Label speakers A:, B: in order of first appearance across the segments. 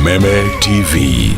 A: Kameme TV.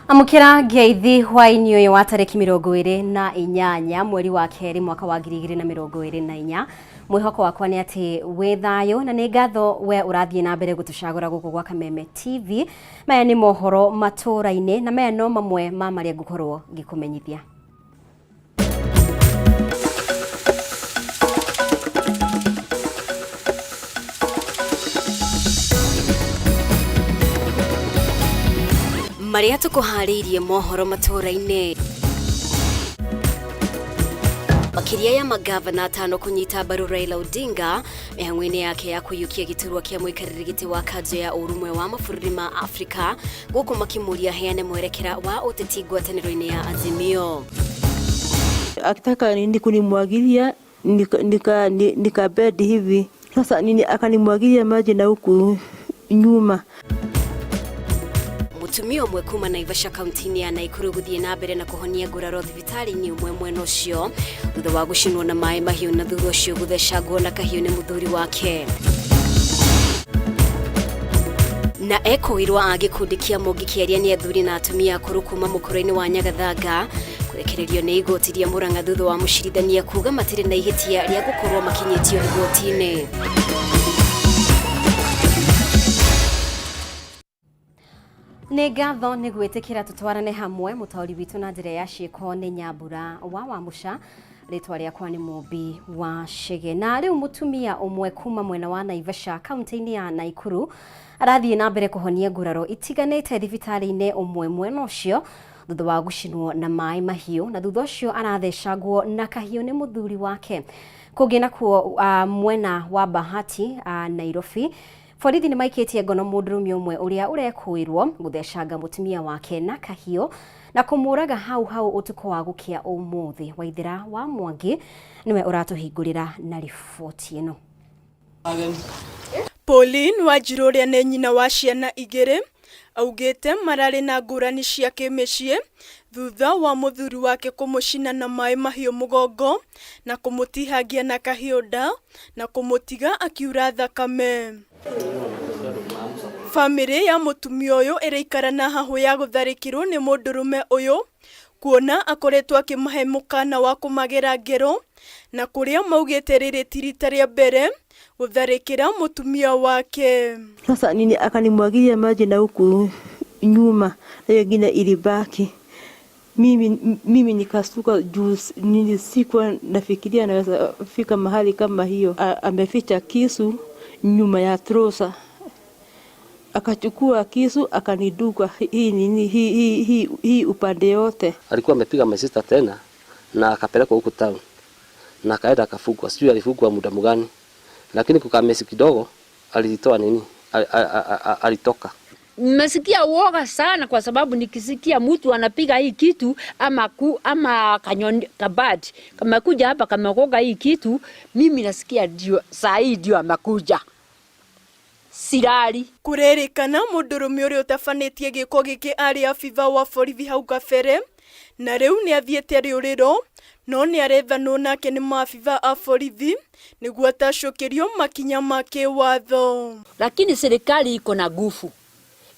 B: Amukira geithi hwaini uyu wa tariki 28 mweri wa keri mwaka wa 2024 mwihoko wakwa ni ati wethayo na ni ngatho we urathie na mbere gutucagura guku gwa Kameme TV. Maya ni mohoro maturaini na maya no mamwe ma maria ngukorwo ngikumenyithia. Maria tukuharirie mohoro maturaini. Makiria ya magavana 5 kunyita mbaru Raila Odinga mihang'o-ini yake ya kuyukia giturwa kia muikariri giti wa kanjo ya urumwe wa mabũrũri ma Afrika guku makimuria heane mwerekera wa uteti ngwatanĩro-ini ya Azimio.
C: Akitaka nini kunimwagilia nikabedi hivi. Sasa nini akanimwagilia maji na huku nyuma.
B: Mutumia umwe kuma Naivasha kaunti ya Nakuru guthie na mbere na kuhonia nguraro thibitari-ini umwe mwena ucio thutha wa gucinwo na mai mahiu na thutha ucio guthecangwo na kahiu ni muthuri wake. Na ekoirwa agikundi kia Mogi kiaria ni athuri na atumia akuru kuma mukuru-ini wa Nyagathanga kurekererio ni igoti ria Murang'a thutha wa mucirithania kuga matire na ihitia ria gukorwo makinyitio igoti-ini. Ni ngatho ni gwitikira tutwarane hamwe mutauri witu na njira ya ciiko ni Nyambura wa Wamusha ritwa riakwa ni Mumbi wa Shege. Na riu mutumia umwe kuma mwena wa Naivasha kaunti-ini ya Nakuru arathie na mbere kuhonia nguraro itiganite thibitari-ini umwe mwena ucio thutha wa gucinwo na mai mahiu na thutha ucio arathecangwo na kahiu ni muthuri wake. Kugina kuo mwena wa Bahati Nairobi, borithi ni maikitie ngono mũndũrũme ũmwe ũrĩa ũrekuirwo guthecanga mutumia wake na kahiũ na kumuraga hau utuko wa gukia ũmũthĩ. Waithira wa Mwangi niwe uratuhingurira na riboti ĩno.
D: Pauline Wanjiru ũrĩa nĩ nyina wa ciana igĩrĩ augĩte mararĩ na ngũrani cia kĩmĩciĩ thutha wa mũthuri wake kũmũcina na maĩ mahiũ mũgongo na kũmũtihangia na kahiũ nda na kũmũtiga akiura thakame. Family ya mutumia uyu iraikara na hahu ya gutharikirwo ni mũndũrũme uyu kuona akoretwo akimahe mukana wa kumagera ngero na kuria maugite riri tirita ria mbere gutharikira mutumia wake.
C: Sasa nini akanimwagilia maji na huku nyuma na ngine ilibaki. Mimi nikasuka juu sikuwa nafikiria naweza fika mahali kama hiyo. Ameficha kisu nyuma ya trosa. Akachukua kisu akaniduka hii upande yote.
E: Alikuwa amepiga my sister tena na akapelekwa huko town na kaenda akafugwa. Sijui alifugwa muda mgani, lakini kukaa miezi kidogo alitoa nini, alitoka.
F: Nimesikia uoga sana kwa sababu nikisikia mtu anapiga hii kitu ama kabati kama kuja hapa kama koga hii kitu, mimi nasikia ndio saa hii ndio amekuja. Sirari
D: kurerikana mũndũrũme ũrĩa ũtabanĩtie gĩko gĩkĩ arĩ abiba wa borithi hau kabere na rĩu nĩ athiĩte rĩũrĩro no nĩ arethanwo nake nĩ maabiba a borithi nĩguo atacũkĩrio makinya ma kĩwatho.
F: Lakini serikali iko na nguvu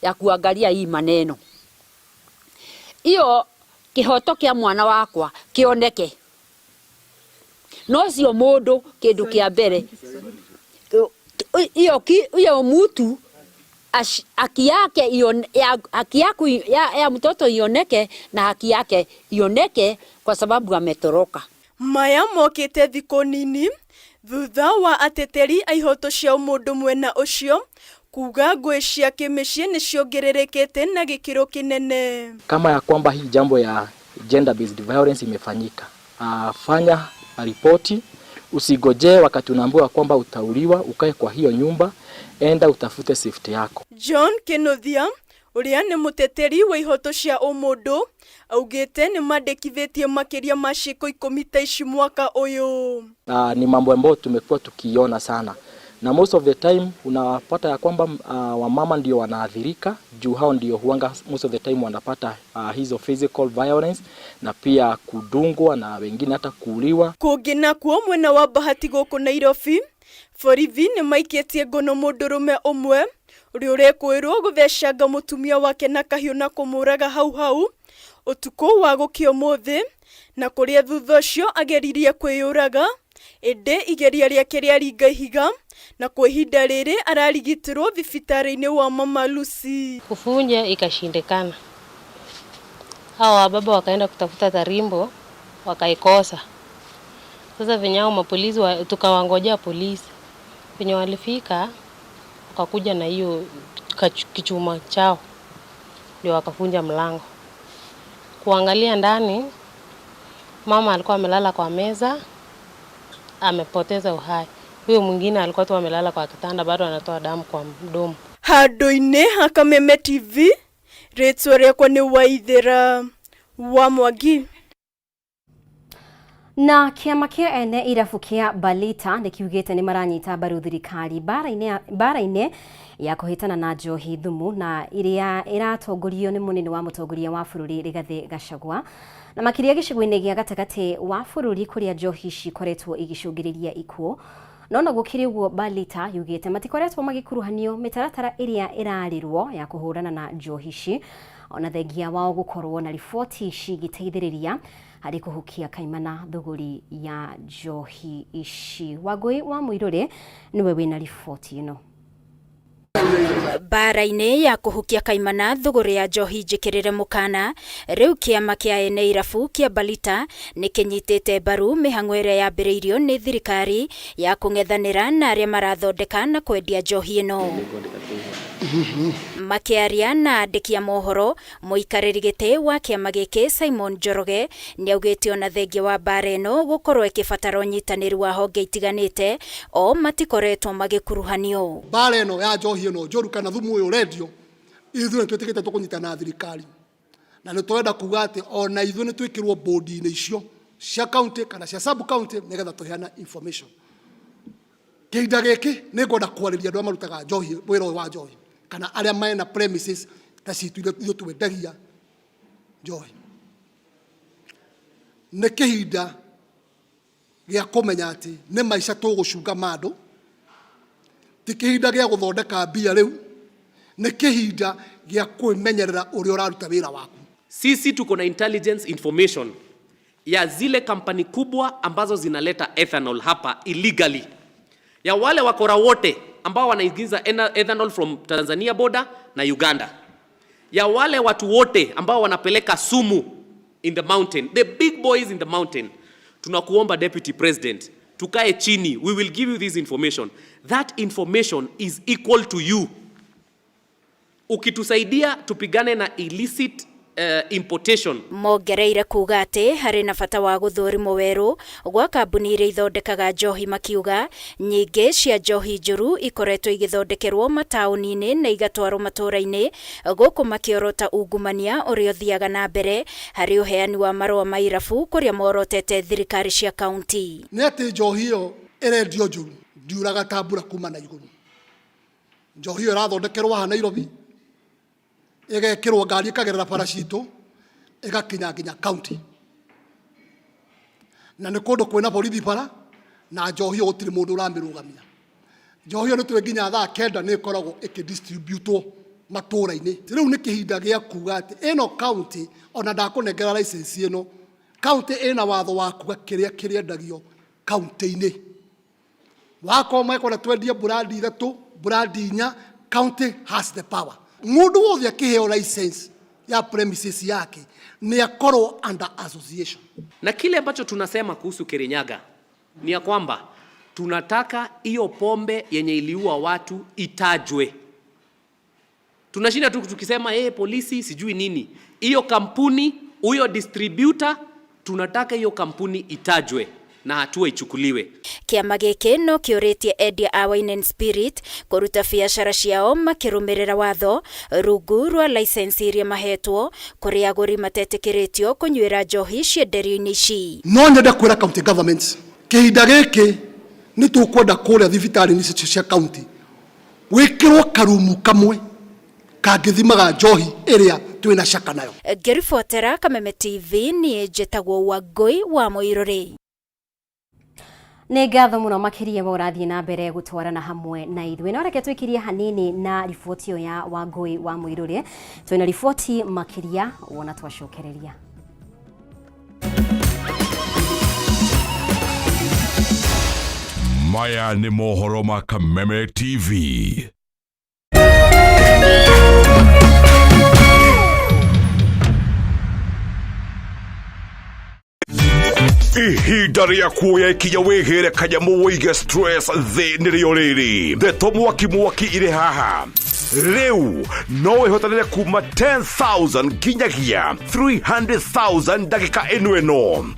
F: ya kuangalia hii maneno. Hiyo kihoto kia mwana wakwa kioneke. No sio mũndũ kĩndũ kĩa mbere. Iyo mtu haki yake ya mtoto ioneke na haki yake ioneke kwa sababu ametoroka.
D: maya mokite thiko nini thutha wa ateteri a ihoto cia umundu mwena ucio kuga ngũĩ cia kĩmĩciĩ nĩ ciongererekete na gĩkĩro kĩnene.
A: Kama ya kwamba hii jambo ya gender based violence imefanyika, fanya ripoti, usigojee wakati unaambiwa kwamba utauliwa ukae kwa hiyo nyumba, enda utafute safety yako.
D: John Kenothia uria nĩ mũteteri wa ihoto cia ũmũndũ augĩte nĩ mandĩkithĩtie makĩria ma ciĩko 10 ta ici mwaka ũyũ.
A: Ni mambo ambayo tumekuwa tukiona sana, na most of the time unapata ya kwamba wamama ndio wanaathirika juu hao ndio huanga most of the time wanapata hizo physical violence na pia kudungwa na wengine hata kuuliwa.
D: Kũngĩ nakuo mwena wa Bahati gũkũ Nairobi, borithi nĩ maikĩtie ngono mũndũrũme ũmwe ũrĩa ũrekũĩrwo gũthecanga mũtumia wake na kahiũ na kũmũraga hau ũtukũ wa gũkĩa ũmũthĩ, na kũrĩa thutha ũcio ageririe kwĩyũraga ĩndĩ igeria rĩake rĩaringa ihiga na kwa ihinda rĩrĩ ararigitirwo thibitarĩ-inĩ wa Mama Lucy.
G: Kufunja ikashindikana. Hawa baba wakaenda kutafuta tarimbo wakaikosa. Sasa vinyao mapolisi tukawangojea polisi. Venye walifika wakakuja na hiyo kichuma chao ndio wakafunja mlango. Kuangalia ndani mama alikuwa amelala kwa meza amepoteza uhai. Huyo mwingine alikuwa tu amelala kwa kitanda bado anatoa damu kwa mdomo.
D: Handũ-inĩ ha Kameme TV, rĩtwa rĩakwa nĩ Waithera wa Mwangi.
B: Na kĩama kĩa ene irabu kĩa Balita nĩ kiugĩte nĩ maranyita mbaru thirikari bara-inĩ ya kũhĩtana na njohi thumu na iria ĩratongorio nĩ mũnene wa mũtongoria wa bũrũri Rigathĩ Gachagua, na makĩria gĩcigo-inĩ gĩa gatagatĩ wa bũrũri kũrĩa njohi cikoretwo igĩcũngĩrĩria ikuũ. No gũkĩrĩ ũguo, Balita yugĩte matikoretwo magĩkuruhanio mĩtaratara ĩrĩa ĩrarĩrwo ya kũhũrana na njohi ici, ona thengia wao gũkorwo na riboti cigĩteithĩrĩria harĩ kũhukia kaimana thũgũri ya njohi ici. Wangũi wa Mũirũrĩ nĩwe wĩna riboti ĩno.
H: Bara-inĩ ya kũhukia kaimana thũgũri ya njohi njĩkĩrĩre mũkana, rĩu kĩama kĩa ene irabu kĩa Balita nĩ kĩnyitĩte mbaru mĩhang'o ĩrĩa yambĩrĩirio nĩ thirikari ya kũng'ethanĩra na arĩa marathondeka na kwendia njohi ĩno. Makĩaria na andĩki a mohoro, mũikarĩri gĩtĩ wa kĩama gĩkĩ Simon Njoroge nĩaugĩte ona thengia wa bara ĩno gũkorwo ĩkĩbatara ũnyitanĩri wa honge itiganĩte o matikoretwo magĩkuruhanio.
I: Bara ĩno ya njohi ĩno njũru kana thumu ũyũ ũrendio, ithuĩ nĩtwĩtĩkĩte tũkũnyitana na thirikari, na nĩtwenda kuga atĩ ona ithuĩ nĩtwĩkĩrwo bodi-inĩ icio cia county kana cia sub county nĩgetha tũheana information. Kĩhinda gĩkĩ nĩngwenda kwarĩria andũ arĩa marutaga njohi, wĩra ũyũ wa njohi, kana arĩa mena premises ta citu ithuĩ twendagia njohi. Nĩ kĩhinda gĩa kũmenya atĩ nĩ maica tũgũcunga mandũ, ti kĩhinda gĩa gũthondeka mbia rĩu, nĩ kĩhinda gĩa kwĩmenyerera ũrĩa ũraruta wĩra waku.
J: Sisi tuko na intelligence information ya zile kampani kubwa ambazo zinaleta ethanol hapa illegally, ya wale wakora wote ambao wanaingiza ethanol from Tanzania border na Uganda, ya wale watu wote ambao wanapeleka sumu in the mountain, the big boys in the mountain. Tunakuomba Deputy President, tukae chini, we will give you this information. That information is equal to you. Ukitusaidia tupigane na illicit importation.
H: Mongereire kuga atĩ harĩ na bata wa gũthũrimwo werũ gwa kambuni iria ithondekaga njohi, makiuga nyingĩ cia njohi njũru ikoretwo igĩthondekerwo mataũni-inĩ na igatwarwo matũũra-inĩ, gũkũ makĩorota ungumania ũrĩa ũthiaga na mbere harĩ ũheani wa marũa ma irabu kũrĩa morotete thirikari cia kaunti.
I: Nĩ atĩ njohi ĩyo ĩrendio njũru, ndiuraga tambura kuma na igũrũ. Njohi ĩyo ĩrathondekerwo haha Nairobi, ĩgekĩrwo ngari ĩkagerera paracito ĩgakinya nginya county, na nĩ kũndũ kwĩna borithi bara, na njohi ĩyo gũtirĩ mũndũ ũramĩrũgamia. Njohi ĩyo nĩtũĩ nginya thaa 9 nĩ ĩkoragwo ĩkĩdistributwo matũũra-inĩ. Rĩu nĩ kĩhinda gĩa kuga atĩ ĩno county ona ndakũnengera license ĩno, county ĩna watho wa kuga kĩrĩa kĩrĩendagio county-inĩ. Wakorwo mekona twendie brandi 3, brandi 4, county has the power. Mũndũ wothe akĩheo license ya premises yake ni akorwo under association.
J: Na kile ambacho tunasema kuhusu Kirinyaga ni ya kwamba tunataka hiyo pombe yenye iliua watu itajwe. Tunashinda tu tukisema polisi sijui nini. Hiyo kampuni, huyo distributor, tunataka hiyo kampuni itajwe na hatua ichukuliwe.
H: Kiama giki no kiuritie endia a Wine and Spirit kuruta biacara ciao makirumirira watho rungu rwa license iria mahetwo kuri aguri matetikiritio kunywira njohi cienderio-ini ici.
I: No nyende kwira county government kihinda giki ni tukwenda kuria thibitari-ini cia county wikirwo karumu kamwe kangithimaga njohi iria twina shaka nayo.
H: Ngiribotera Kameme TV ni njitagwo Wangui wa Muiruri.
B: Nĩ ngatho mũno makĩria mũrathiĩ na mbere gũtwarana hamwe na ithuĩ. Na reke twĩkirie hanini na riboti ĩyo ya Wangui wa Muiruri. Twĩna riboti makĩria wona twacokereria.
K: Maya nĩ mohoro ma Kameme TV. Ihinda rĩa kuoya ikinya wĩgĩre kanyamu wĩige stress thĩ nĩrĩo rĩrĩ. Ndeto mwaki irĩ haha. Rĩu no wĩhotanĩre kuma 10,000 nginyagia 300,000 ndagĩka ĩno.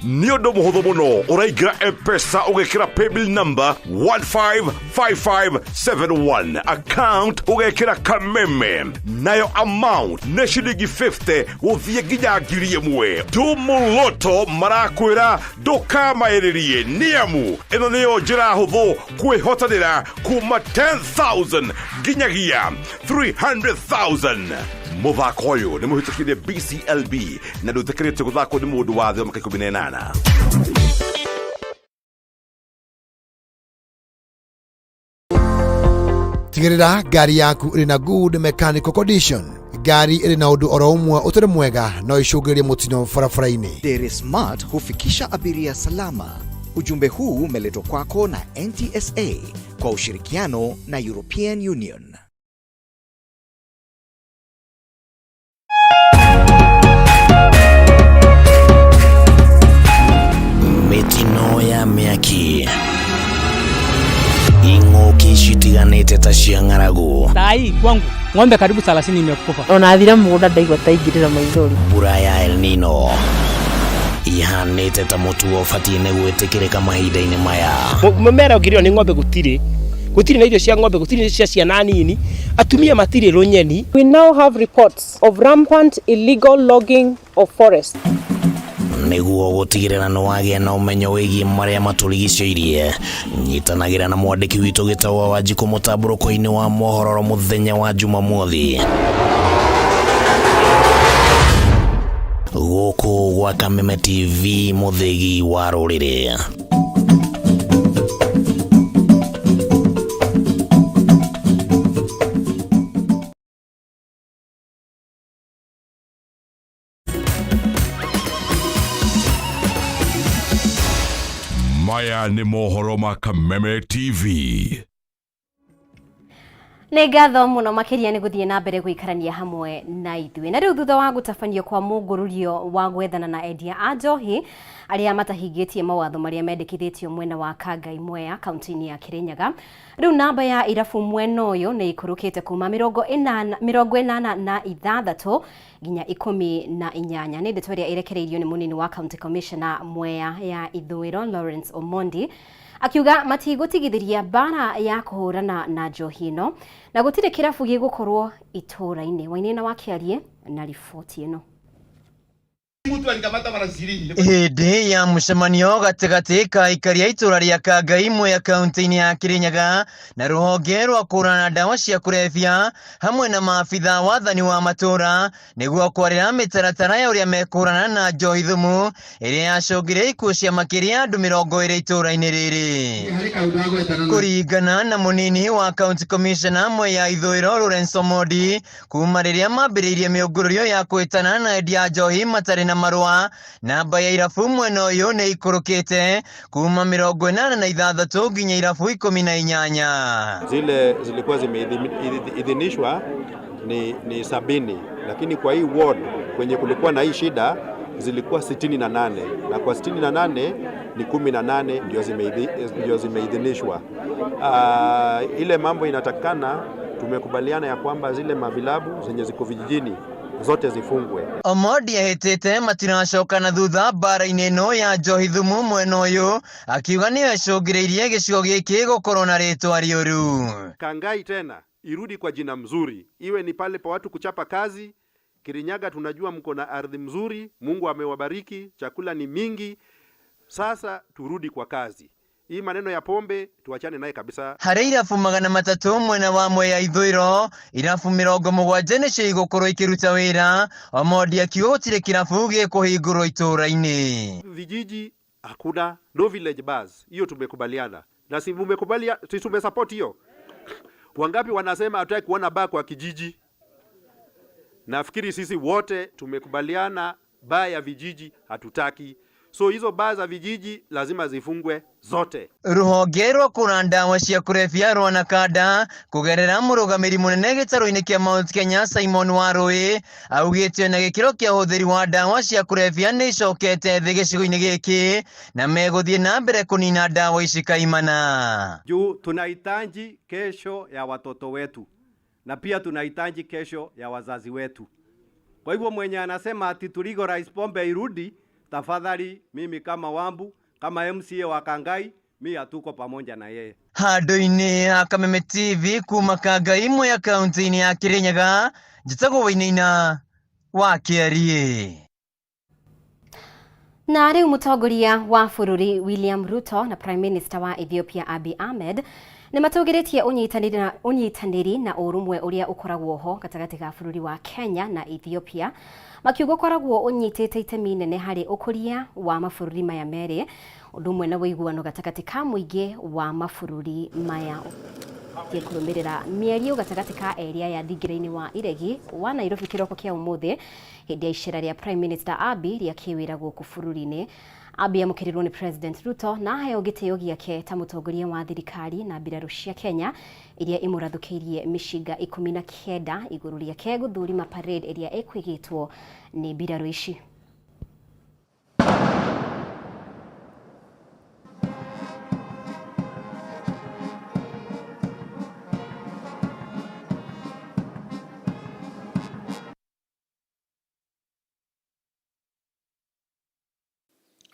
K: Nĩ ũndũ mũhũthũ mũno. Ũraingĩra M-Pesa ũgekĩra paybill number 155571. Account ũgekĩra Kameme. Nayo amount nĩ ciringi 50 gũthiĩ nginya 1,000. Tumuloto marakwĩra ndũkamaĩrĩrie nĩamu ĩno nĩyo njĩra hũthũ kwĩhotanĩra kuma 10,000 nginyagia 300,000. Muthako ũyũ nĩ mũhĩtũkĩire BCLB na ndũtĩkĩrĩtio gũthakwo nĩ mũndũ wa thĩ wa mĩaka 18.
L: Tigĩrĩra ngari yaku ĩrĩ na good mechanical condition. Gari ĩrĩ na ũndũ oro ũmwe ũtarĩ mwega no icũngĩrĩrie mũtino barabara-inĩ.
M: Dere Smart hufikisha abiria salama. Ujumbe huu umeletwa kwako na NTSA kwa ushirikiano na European Union.
N: Mitino ya miaki ing'oki shitiganĩte ta cia ng'aragu.
O: Tai kwangu ng'ombe karibu 30 imekufa.
P: Ona athira mũgũnda ndaigua ta ingĩrĩra maithori.
N: Mbura ya El Nino ihanĩte ta mũtu ũbatiĩ nĩ gwĩtĩkĩrĩka mahinda-inĩ maya.
O: Mũmera ũngĩrĩo nĩ ng'ombe gũtirĩ na irio cia ng'ombe, gũtirĩ cia ciana nini, atumia matirĩ rũnyeni.
P: We now have reports of rampant illegal logging of forest.
N: Nĩguo gũtigĩrĩra nĩ wagĩa na ũmenyo wĩgiĩ marĩa matũrigicĩirie, nyitanagĩra na mwandĩki witũ gĩtagwo Wanjikũ mũtambũrũko-inĩ wa mohoro mũthenya wa Jumamothi gũkũ gwa Kameme TV, mũthĩgi wa rũrĩrĩ.
K: Maya nĩ mohoro ma Kameme TV.
B: Nĩ ngatho mũno makĩria nĩ gũthiĩ na mbere gũikarania hamwe na ithuĩ. Na rĩu thutha wa gũtabanio kwa mũngũrũrio wa gwethana na endia a njohi arĩa matahingĩtie mawatho marĩa mendekithĩtio mwena wa Kangai Mwea kaunti-inĩ ya Kirinyaga, rĩu namba ya irabu mwena ũyũ nĩ ikũrũkĩte kuma 86 nginya 18. Nĩ ndeto ĩrĩa ĩrekereirio nĩ mũnini wa County Commissioner Mwea ya Ithũĩro Lawrence Omondi, akiuga matigũtigithĩria bara ya kũhũrana na njohi ĩno na gũtirĩ kĩrabu gĩgũkorwo itũũra-inĩ. Wainaina wakĩarie na riboti ĩno.
Q: Hĩndĩ ya mũcemanio gatagatĩ ka aikari a itũũra rĩa Kangai Mwea kaunti-inĩ ya Kirinyaga na rũhonge rwa kũhũrana ndawa cia kũrebia hamwe na maabitha wathani wa matũũra nĩguo kwarĩra mĩtaratara ya ũrĩa mekũhũrana na njohi thumu ĩrĩa yacũngire ikuũ cia makĩria andũ 20 itũũra-inĩ rĩrĩ. Kũringana na mũnini wa County Commissioner Mwea Ithũĩro Lawrence Omondi, kuma rĩrĩa mambĩrĩirie mĩũngũrũrio ya kwĩtana na endia njohi matarĩ na marũa, namba ya irabu mwena ũyũ nĩ ikũrũkĩte kuma 86 nginya irabu 18.
R: Zile zilikuwa zimeidhinishwa ni 70 lakini kwa hii ward kwenye kulikuwa na hii shida zilikuwa 68 na kwa 68 ni 18 ndio zimeidhinishwa. Ile mambo inatakana, tumekubaliana ya kwamba zile mavilabu zenye ziko vijijini zote zifungwe.
Q: Omodi ahitite matiracoka na thutha bara-inĩ ĩno ya njohi thumu mwena ũyũ, akiuga nĩyo ĩcũngĩrĩirie gĩcigo gĩkĩ gũkorwo na rĩtwa rĩũru.
R: Kangai tena irudi kwa jina mzuri, iwe ni pale pa watu kuchapa kazi. Kirinyaga tunajua mko na ardhi mzuri, Mungu amewabariki, chakula ni mingi. Sasa turudi kwa kazi. Hii maneno ya pombe tuachane naye kabisa.
Q: Harĩ irabu 300 mwena wa Mwea ithũĩro, irabu 70 nĩcio igũkorwo ikĩruta wĩra. Omondi akiuga gũtirĩ kirabu gĩkũhingũrwo itũũra-inĩ.
R: Vijiji hakuna, no village bars. Hiyo tumekubaliana. Na si mmekubalia, si tumesupport hiyo. Wangapi wanasema hataki kuona bar kwa kijiji? Nafikiri sisi wote tumekubaliana baa ya vijiji hatutaki. So hizo baa za vijiji lazima zifungwe zote.
Q: Rũhonge rwa kũra ndawa cia kũrebia rwa Nakada kũgerera mũrũgamĩri mũnene gĩtarũ-inĩ kĩa Mount Kenya Simon Warũĩ augĩte na gĩkĩro kĩa ũhũthĩri wa ndawa cia kũrebia nĩ icokete thĩ gĩcigo-inĩ gĩkĩ na megũthiĩ na mbere kũnina ndawa ici kaimana.
S: Juu tunahitaji kesho ya watoto wetu na pia tunahitaji kesho ya wazazi wetu. Kwa hivyo mwenye anasema ati tuligorize pombe irudi, tafadhali mimi kama Wambu, kama MCA wa Kangai, mimi hatuko pamoja na yeye.
Q: Handũ-inĩ ha Kameme TV kuma Kangai imwe ya kaunti-inĩ ya Kirinyaga, njĩtagwo Wainaina wa Kĩarie.
B: Na rĩu mũtongoria wa bũrũri William Ruto na Prime Minister wa Ethiopia Abiy Ahmed nĩ matũgĩrĩtie ũnyitanĩri na ũrũmwe ũrĩa ũkoragwo ho gatagatĩ ga bũrũri wa Kenya na Ethiopia, makiuga ũkoragwo ũnyitĩte itemi inene harĩ ũkũria wa mabũrũri maya merĩ, ũndũ ũmwe na wĩiguano gatagatĩ ka mũingĩ wa mabũrũri maya. Kũrũmĩrĩra mĩario gatagatĩ ka area ya thingira-inĩ wa iregi wa Nairobi kĩroko kĩa ũmũthĩ hĩndĩ ya icera rĩa Prime Minister Abiy rĩa kĩwĩra gũkũ bũrũri-inĩ. Abiy amũkĩrĩrwo nĩ President Ruto na aheo gĩtĩo gĩake ta mũtongoria wa thirikari na mbirarũ cia Kenya iria imũrathũkĩirie mĩcinga 19 igũrũ rĩake gũthũrima parade iria ĩkwĩgĩtwo nĩ mbirarũ ici.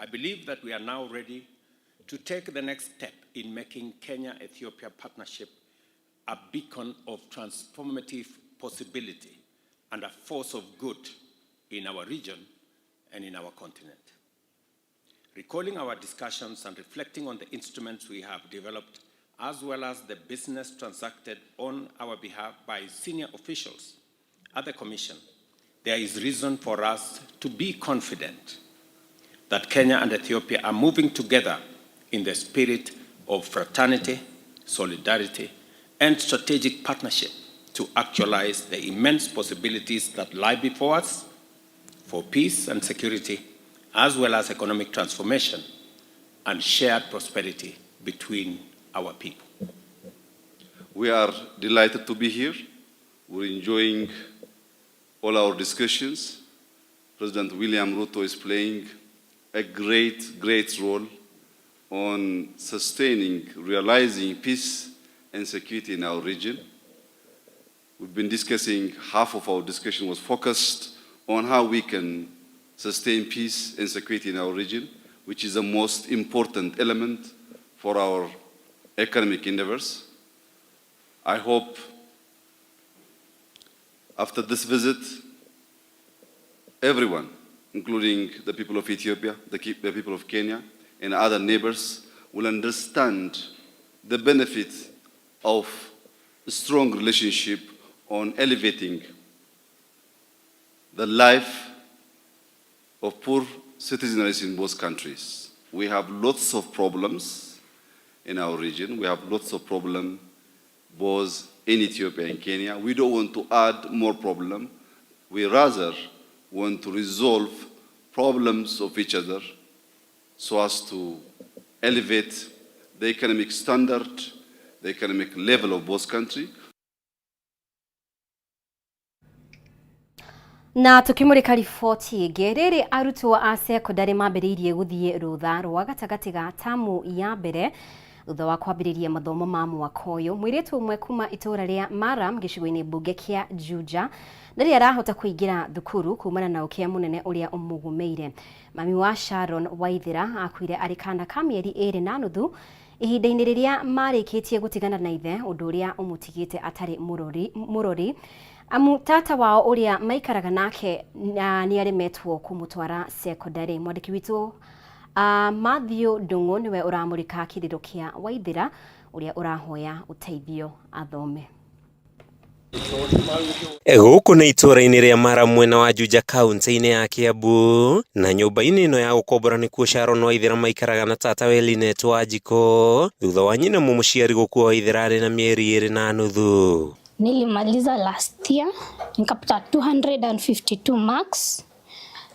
T: I believe that we are now ready to take the next step in making Kenya-Ethiopia partnership a beacon of transformative possibility and a force of good in our region and in our continent. Recalling our discussions and reflecting on the instruments we have developed, as well as the business transacted on our behalf by senior officials at the Commission, there is reason for us to be confident that Kenya and Ethiopia are moving together in the spirit of fraternity, solidarity, and strategic partnership to actualize the immense possibilities that lie before us for peace and security, as well as economic transformation and shared prosperity between our people.
U: We are delighted to be here. We're enjoying all our discussions. President William Ruto is playing a great role on sustaining, realizing peace and security in our region. We've been discussing, half of our discussion was focused on how we can sustain peace and security in our region, which is the most important element for our economic endeavors. I hope after this visit, everyone, including the people of Ethiopia, the people of Kenya, and other neighbors, will understand the benefit of a strong relationship on elevating the life of poor citizens in both countries. We have lots of problems in our region. We have lots of problems both in Ethiopia and Kenya. We don't want to add more problems. We rather want to resolve problems of each other so as to elevate the economic standard, the economic level of both countries.
B: Na tukimurika riboti ingi riri arutwo a secondary mambiriirie guthie rutha rwa gatagati ga tamu ya mbere thutha wa kwambiriria mathomo ma mwaka uyu. Mwiritu umwe kuma itura ria Maram gicigo-ini bunge kia Juja ndari arahota kuingira thukuru kumana na ukia munene uria umugumeire. Mami wa Sharon Waithira akuire ari kana ka mieri 2.5 ihinda-ini riria marikitie gutigana na ithe undu uria umutigite atari murori. Tata wao uria maikaraga nake ni aremetwo kumutwara secondary. Mwandiki witu Matthew Ndungu niwe uramurika kiriro kia Waithira uria urahoya uteithio athome.
C: Guku ni itura-ini ria Maram mwena wa Juja kaunti-ini ya Kiambu, na nyumba-ini ino ya gukombora nikuo Sharon Waithira maikaraga na tata Welinet Wanjiko thutha wa nyina mumuciari gukua Waithira ari na mieri 2.5.
V: Nilimaliza last year nikapata 252 marks,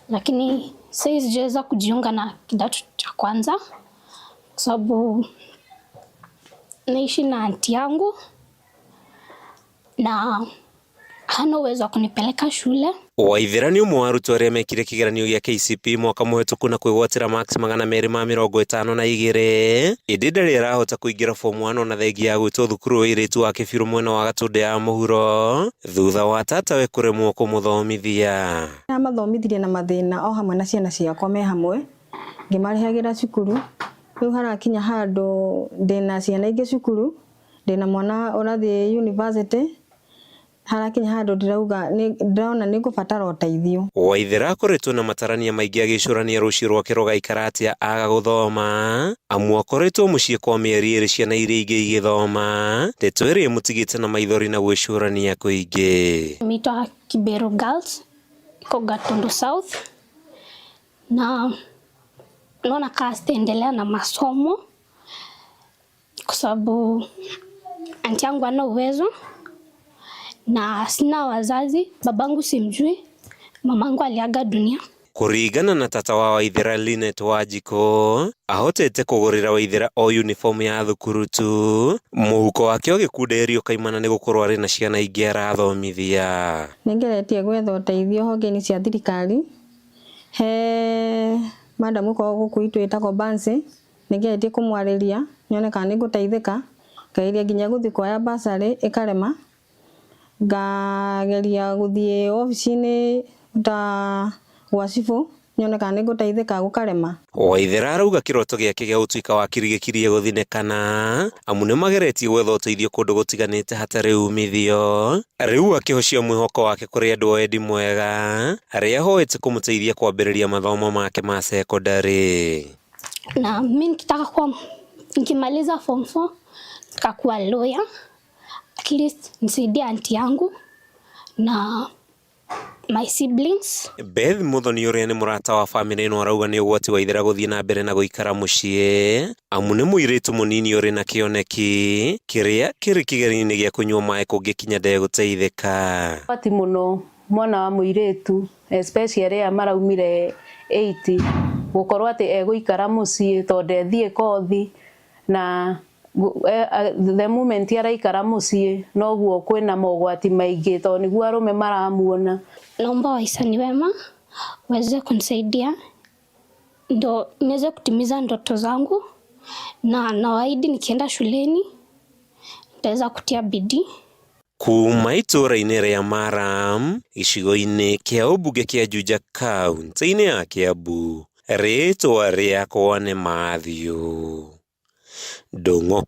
V: lakini sasa sijaweza kujiunga na kidato cha kwanza kwa sababu naishi na aunti yangu na hana uwezo wa kunipeleka shule.
C: Waithira ni umwe wa arutwo aria mekire kigeranio gia KCPE mwaka muhetũku na kwĩgwatĩra marks 252. Ĩndĩ ndarĩ arahota kũingĩra form 1 ona thengia ya gwĩtwo thukuru wa airĩtu wa Kĩbiru mwena wa Gatũndũ ya mũhuro thutha wa tatawe kũremwo kũmũthomithia.
W: Amathomithirie na mathĩna o hamwe na ciana ciakwa me hamwe, ngĩmarĩhagĩra cukuru. Rĩu harakinya handũ ndĩna ciana ingĩ cukuru, ndĩna mwana ũrathiĩ university, harakinya handũ ndĩrona nĩngũbatara ũteithio.
C: Waithira akoretwo na matarania maingĩ agĩcũrania rũciũ rwake rũgaikara atĩa aga gũthoma, amu akoretwo mũciĩ kwa mĩeri 2 ciana iria ingĩ igĩthoma, ndeto ĩrĩa ĩmũtigĩte na maithori na gwĩcũrania kũingĩ.
V: Mitwa Kibero Girls iko Gatũndũ South, na naona kama sitaendelea na masomo kwa sababu aunti yangu ana uwezo na sina wazazi. Babangu simjui, mamangu aliaga dunia.
C: Kuringana na tata wa Waithira Linet Wanjiko, ahotete kũgũrĩra Waithira o uniform ya thukuru tu, mũhuko wake ũgĩkunderio kaimana nĩ gũkorwo arĩ na ciana ingĩ arathomithia.
W: Nĩngeretie gwetha ũteithio honge-inĩ cia thirikari he madam uko gũkũ itũ ĩtagwo Bansi, nĩngeretie kũmwarĩria nyone kana nĩngũteithĩka, ngairia nginya gũthiĩ kuoya basarĩ ĩkarema, ngageria gũthiĩ ofici-inĩ ta gwacibũ nyone kana nĩngũteithĩka gũkarema.
C: Waithira arauga kĩroto gĩake gĩa gũtuĩka wakiri gĩkirie gũthinĩkana, amu nĩmageretie gwetha ũteithio kũndũ gũtiganĩte hatarĩ umithio. Rĩu akĩhocia mwĩhoko wake kũrĩ andũ a wendi mwega arĩa ahoete kũmũteithia kwambĩrĩria mathomo make ma secondary.
V: Na mimi nikimaliza form 4 nikakuwa lawyer, at least nisaidie aunti yangu na my siblings.
C: Beth Muthoni ũrĩa nĩ mũrata wa family ĩno arauga nĩ ũgwati Waithira gũthiĩ na mbere na gũikara mũciĩ, amu nĩ mũirĩtu mũnini ũrĩ na kĩoneki kĩrĩa kĩrĩ kĩgerio-inĩ gĩa kũnyua maĩ kũngĩkinya ndegũteithĩka.
X: Ũgwati mũno mwana wa mũirĩtu especially arĩa maraumire 80 gũkorwo atĩ egũikara mũciĩ tondũ ethiĩ kothi, na the moment araikara mũciĩ noguo kwĩna mogwati maingĩ tondũ nĩguo arũme maramuona.
V: Naomba wahisani wema waweze kunisaidia ndo niweze kutimiza ndoto zangu, na nawaahidi nikienda shuleni nitaweza kutia bidii.
C: Kuma itura-inĩ rĩa Maram gĩcigo-inĩ kĩa ũmbunge kĩa Juja kaunti-inĩ ya Kiambu, rĩtwa rĩakwa nĩ Matthew Ndungu.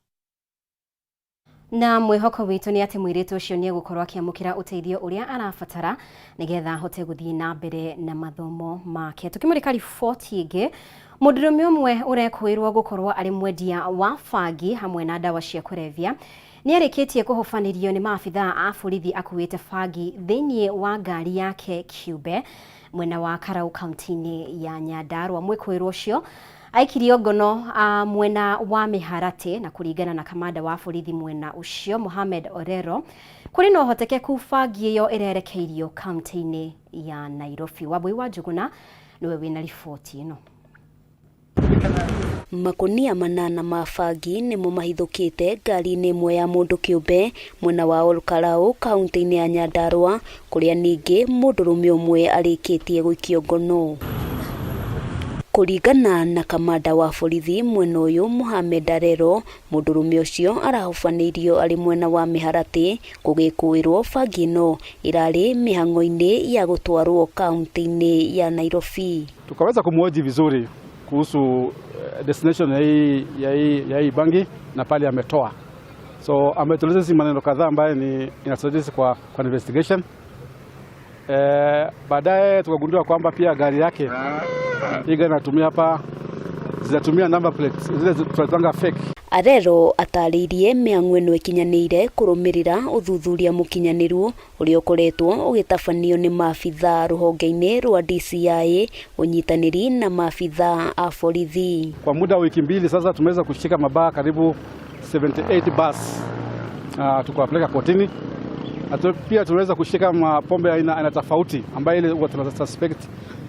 B: Na mwĩhoko witũ nĩ atĩ mũirĩtu ũcio nĩ egũkorwo akĩamũkĩra ũteithio ũrĩa arabatara nĩgetha ahote gũthiĩ na mbere na mathomo make. Tukĩmũrĩka riboti ĩngĩ, mũndũrũme ũmwe ũrekũĩrwo gũkorwo arĩ mwendia wa bangi hamwe na ndawa cia kũrebia nĩ arĩkĩtie kũhobanĩrio nĩ maabithaa a borithi akuĩte bangi thĩinĩ wa ngari yake Kiumbe mwena wa Karau kaunti-inĩ ya Nyandarua. Mwĩkũĩrwo ũcio aikirio ngono mwena wa Miharati, na kũringana na kamanda wa borithi mwena ucio Mohamed Orero, kũrĩ na ũhotekeku bangi ĩyo ĩrerekeirio kaunti-inĩ ya Nairobi. Wambui wa Njuguna niwe wĩna riboti ĩno.
H: Makonia manana ma bangi nimo mahithukite ngari-inĩ ĩmwe ya mũndũ kĩũmbe mwena wa Olkalau kaunti-inĩ ya Nyandarua, kuria ningi mũndũrũme ũmwe arĩkĩtie gũikio ngono. Kuringana na kamanda wa borithi mwena ũyũ Mohamed Arero, mũndũrũme ũcio arahubanĩirio arĩ mwena wa Mĩharatĩ gũgĩkũĩrwo bangi ĩno irarĩ mĩhang'o-inĩ ya gũtwarwo kaunti-inĩ ya Nairobi.
A: Tukaweza kumhoji vizuri kuhusu destination ya hii bangi na pale ametoa. So ametueleza maneno kadhaa ambayo inasaidia kwa investigation. Baadaye tukagundua kwamba pia gari yake iga anatumia hapa zinatumia number plates zile tunatanga fake.
H: Arero atarĩirie mĩhang'o ĩno ĩkinyanĩire kũrũmĩrĩra ũthuthuria mũkinyanĩru ũrĩa ũkoretwo ũgĩtabanio nĩ maabitha rũhonge-inĩ rwa DCI ũnyitanĩri na maabitha a borithi.
A: Kwa muda wa wiki mbili sasa tumeweza kushika mabaa karibu 78 bus tukawapeleka kotini. Pia tunaweza kushika mapombe aina tofauti ambayo ile tuna suspect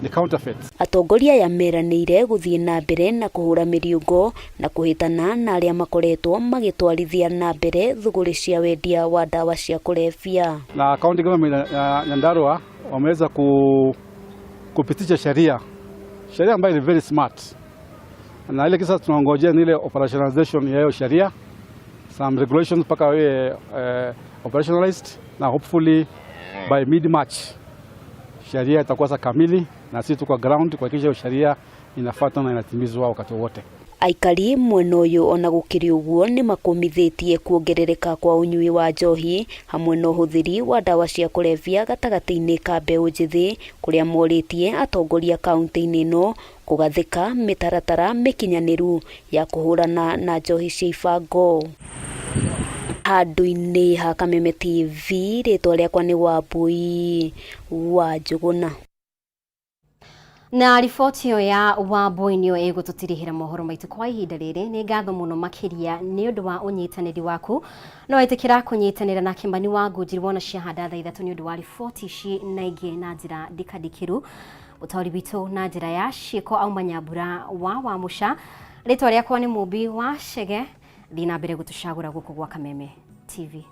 A: ni counterfeit. Atongoria
H: yameranĩire gũthiĩ na mbere na kũhũra mĩriũngo na kũhĩtana na arĩa makoretwo magĩtwarithia na mbere thũgũrĩ cia wendia wa dawa cia kulevya.
A: Na county government ya Nyandarua wameweza kupitisha sheria ambayo ni very smart. Na ile kisa tunaongojea ni ile operationalization ya hiyo sheria, some regulations mpaka wewe operationalized, na hopefully by mid-March sheria itakuwa kamili na sisi tuko ground kuhakikisha sheria inafuatwa na inatimizwa wakati wote.
H: Aikari mwena ũyũ ona gũkĩrĩ ũguo nĩ makũmithĩtie kuongerereka kwa ũnyui wa njohi hamwe na ũhũthĩri wa dawa cia kulevya gatagatĩ-inĩ ka mbeũ njĩthĩ, kũrĩa morĩtie atongoria kaunti-inĩ ĩno kũgathĩka mĩtaratara mĩkinyanĩru ya kũhũrana na njohi cia ibango. Handũ-inĩ ha Kameme TV, rĩtwa rĩakwa nĩ Wambui wa Njũgũna.
B: Na riboti ĩyo ya Wambui nĩyo ĩgũtũtirihĩra mohoro maitũ kwa ihinda rĩrĩ. Nĩ ngatho mũno makĩria nĩ ũndũ wa ũnyitanĩri waku no wĩtĩkĩra kũnyitanĩra na Kĩmbani wa Ngũnjiri wona ciahanda thaa 3 nĩ ũndũ wa riboti ici na ingĩ na njĩra ndikandĩkĩru. Ũtaũri witũ na njĩra ya ciĩko auma Nyambura wa Musa. Rĩtwa rĩakwa nĩ Mũmbi wa Chege. Thiĩ na mbere gũtũcagũra gũkũ gwa Kameme TV.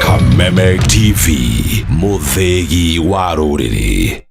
K: Kameme TV, mũthĩgi wa rũrĩrĩ.